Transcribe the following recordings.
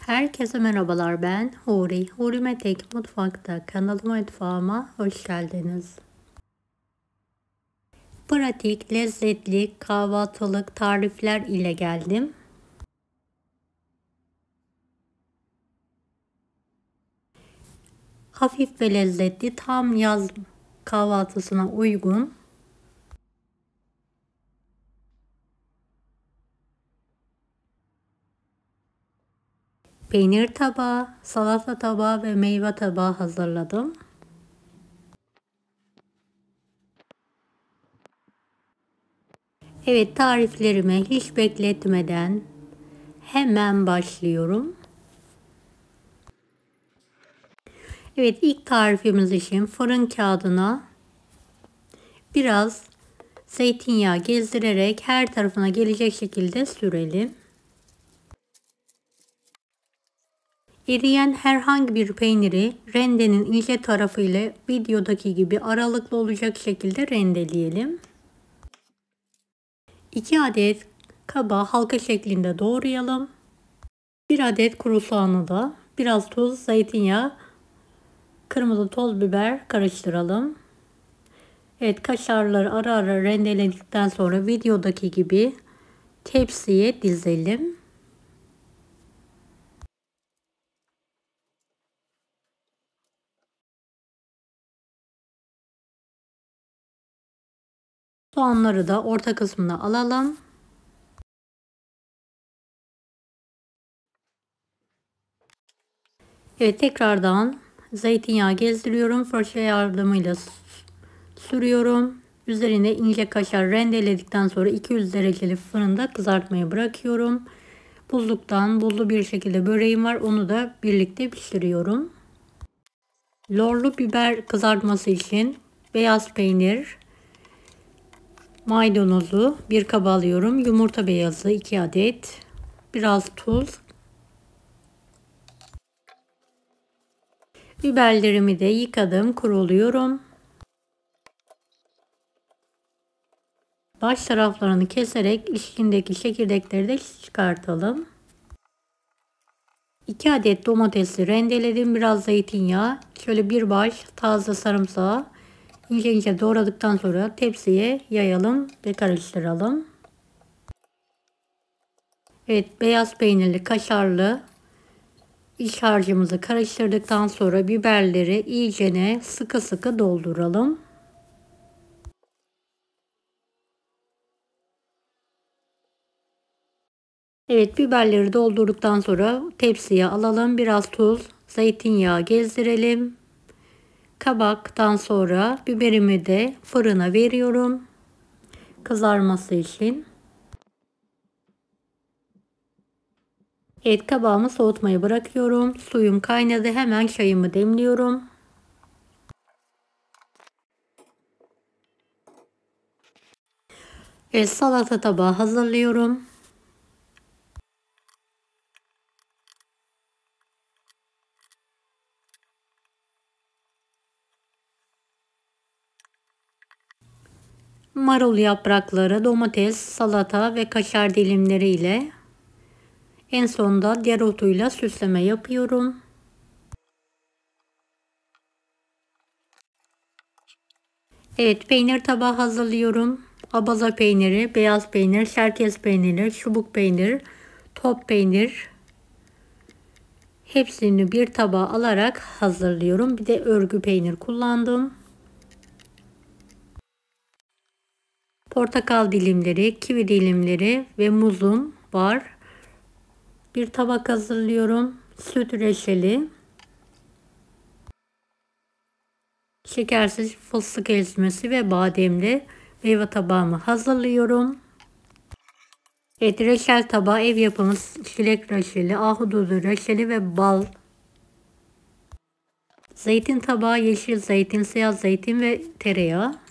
Herkese merhabalar, ben Huri. Huri Metek Mutfak'ta kanalıma, mutfağıma hoş geldiniz. Pratik, lezzetli kahvaltılık tarifler ile geldim. Hafif ve lezzetli, tam yaz kahvaltısına uygun. Peynir tabağı, salata tabağı ve meyve tabağı hazırladım. Evet, tariflerime hiç bekletmeden hemen başlıyorum. Evet, ilk tarifimiz için fırın kağıdına biraz zeytinyağı gezdirerek her tarafına gelecek şekilde sürelim. Eriyen herhangi bir peyniri rendenin ince tarafı ile videodaki gibi aralıklı olacak şekilde rendeleyelim. 2 adet kabağı halka şeklinde doğrayalım. 1 adet kuru soğanı da biraz tuz, zeytinyağı, kırmızı toz biber karıştıralım. Evet, kaşarları ara ara rendeledikten sonra videodaki gibi tepsiye dizelim. Soğanları da orta kısmına alalım. Evet, tekrardan zeytinyağı gezdiriyorum. Fırça yardımıyla sürüyorum. Üzerine ince kaşar rendeledikten sonra 200 dereceli fırında kızartmaya bırakıyorum. Buzluktan buzlu bir şekilde böreğim var. Onu da birlikte pişiriyorum. Lorlu biber kızartması için beyaz peynir, maydanozu bir kaba alıyorum. Yumurta beyazı 2 adet. Biraz tuz. Biberlerimi de yıkadım, kuruluyorum. Baş taraflarını keserek içindeki çekirdekleri de çıkartalım. 2 adet domatesi rendeledim. Biraz zeytinyağı. Şöyle bir baş taze sarımsağı ince ince doğradıktan sonra tepsiye yayalım ve karıştıralım. Evet, beyaz peynirli, kaşarlı iç harcımızı karıştırdıktan sonra biberleri iyicene sıkı sıkı dolduralım. Evet, biberleri doldurduktan sonra tepsiye alalım. Biraz tuz, zeytinyağı gezdirelim. Kabaktan sonra biberimi de fırına veriyorum. Kızarması için. Evet, kabağımı soğutmaya bırakıyorum. Suyum kaynadı. Hemen çayımı demliyorum. Evet, salata tabağı hazırlıyorum. Marul yaprakları, domates, salata ve kaşar dilimleri ile en sonunda dereotuyla süsleme yapıyorum. Evet, peynir tabağı hazırlıyorum. Abaza peyniri, beyaz peynir, şerkez peyniri, çubuk peynir, top peynir. Hepsini bir tabağa alarak hazırlıyorum. Bir de örgü peynir kullandım. Portakal dilimleri, kivi dilimleri ve muzum var. Bir tabak hazırlıyorum. Süt reçeli, şekersiz fıstık ezmesi ve bademli meyve tabağımı hazırlıyorum. Evet, reçel tabağı ev yapımı çilek reçeli, ahududu reçeli ve bal. Zeytin tabağı yeşil zeytin, siyah zeytin ve tereyağı.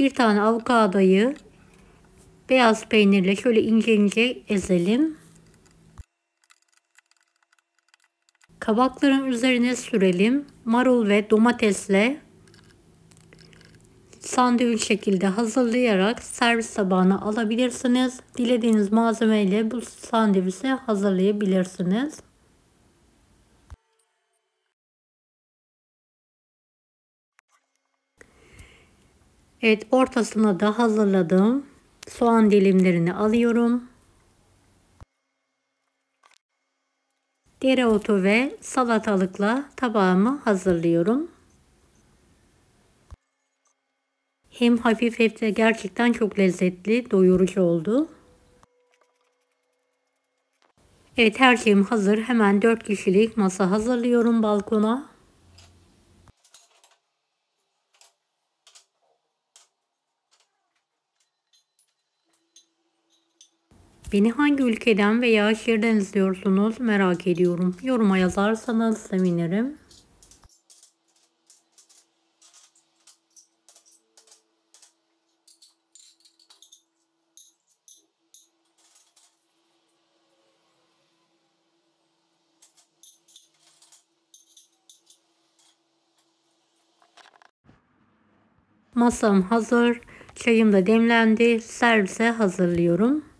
Bir tane avokadoyu beyaz peynirle şöyle ince ince ezelim. Kabakların üzerine sürelim. Marul ve domatesle sandviç şekilde hazırlayarak servis tabağına alabilirsiniz. Dilediğiniz malzemeyle bu sandviçi hazırlayabilirsiniz. Evet, ortasına da hazırladığım soğan dilimlerini alıyorum. Dereotu ve salatalıkla tabağımı hazırlıyorum. Hem hafif hem de gerçekten çok lezzetli, doyurucu oldu. Evet, her şeyim hazır. Hemen 4 kişilik masa hazırlıyorum balkona. Beni hangi ülkeden veya şehirden izliyorsunuz merak ediyorum. Yoruma yazarsanız sevinirim. Masam hazır. Çayım da demlendi. Servise hazırlıyorum.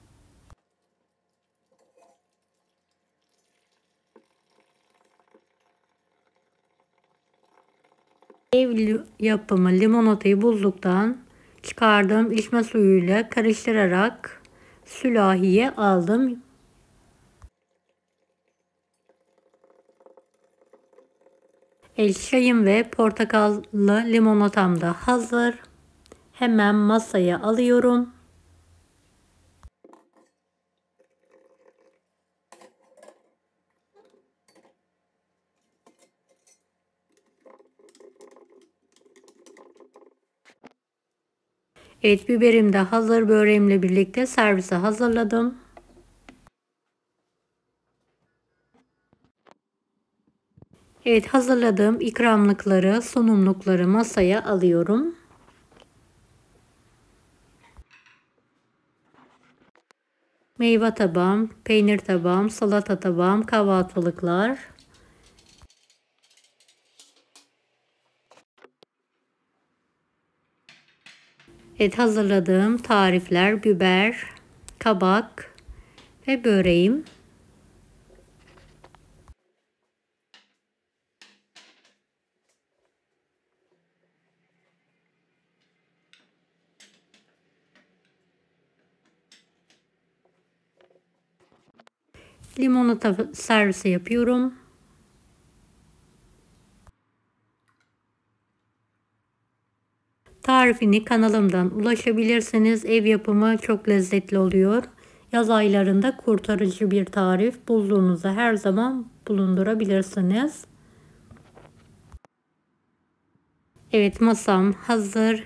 Ev yapımı limonatayı buzluktan çıkardım. İçme suyuyla karıştırarak sürahiye aldım. Çayım ve portakallı limonatam da hazır. Hemen masaya alıyorum. Evet, biberim de hazır. Böreğimle birlikte servise hazırladım. Evet, hazırladığım ikramlıkları, sunumlukları masaya alıyorum. Meyve tabağım, peynir tabağım, salata tabağım, kahvaltılıklar. Evet, hazırladığım tarifler, biber, kabak ve böreğim. Limonata servisi yapıyorum. Tarifini kanalımdan ulaşabilirsiniz. Ev yapımı çok lezzetli oluyor. Yaz aylarında kurtarıcı bir tarif. Buzluğunuzda her zaman bulundurabilirsiniz. Evet, masam hazır.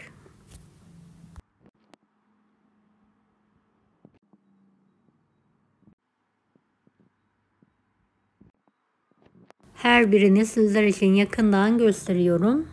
Her birini sizler için yakından gösteriyorum.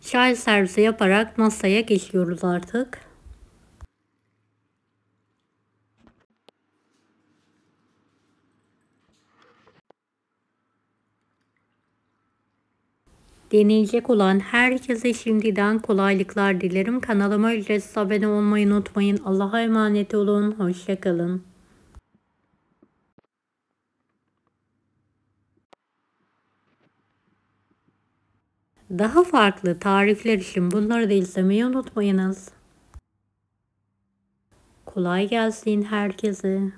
Çay servisi yaparak masaya geçiyoruz artık. Deneyecek olan herkese şimdiden kolaylıklar dilerim. Kanalıma ücretsiz abone olmayı unutmayın. Allah'a emanet olun. Hoşça kalın. Daha farklı tarifler için bunları da izlemeyi unutmayınız. Kolay gelsin herkese.